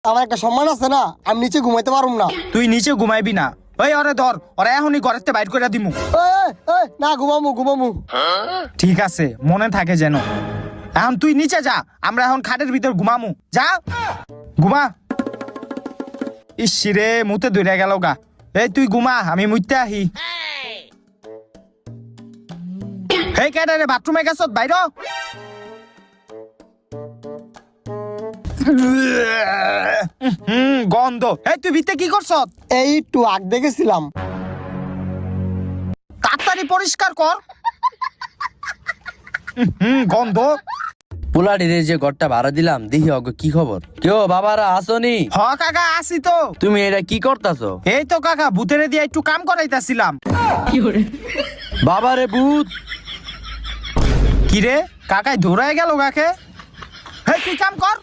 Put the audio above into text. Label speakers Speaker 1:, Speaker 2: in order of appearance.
Speaker 1: আমার একটা সম্মান আছে না, আমি নিচে ঘুমাইতে পারুম না।
Speaker 2: তুই নিচে ঘুমাইবি না। ওই ওরে ধর, ওরা এখনই ঘরেতে বাইর করে দিমু।
Speaker 1: না ঘুমামু।
Speaker 2: ঠিক আছে, মনে থাকে যেন। এখন তুই নিচে যা, আমরা এখন খাটের ভিতর ঘুমামু। যা ঘুমা। ইসিরে মুতে ধরে গেল গা। এই তুই ঘুমা, আমি মুইতে আহি। এই কেডা রে, বাথরুমে গেছত? বাইর। গন্ধ। এই তুই ভিতরে কি করছ?
Speaker 1: এই একটু আগ দেখেছিলাম।
Speaker 2: তাড়াতাড়ি পরিষ্কার কর। গন্ধ।
Speaker 3: পোলাটিরে যে ঘরটা ভাড়া দিলাম, দেখি অগ কি খবর। কেউ বাবারা আসনি?
Speaker 2: হ কাকা, আসি তো।
Speaker 3: তুমি এটা কি করতাছো?
Speaker 2: এই তো কাকা, ভূতেরে দিয়ে একটু কাম করাইতাছিলাম।
Speaker 3: বাবারে ভূত।
Speaker 2: কিরে কাকাই ধরাই গেল কাকে? হেই তুই কাম কর।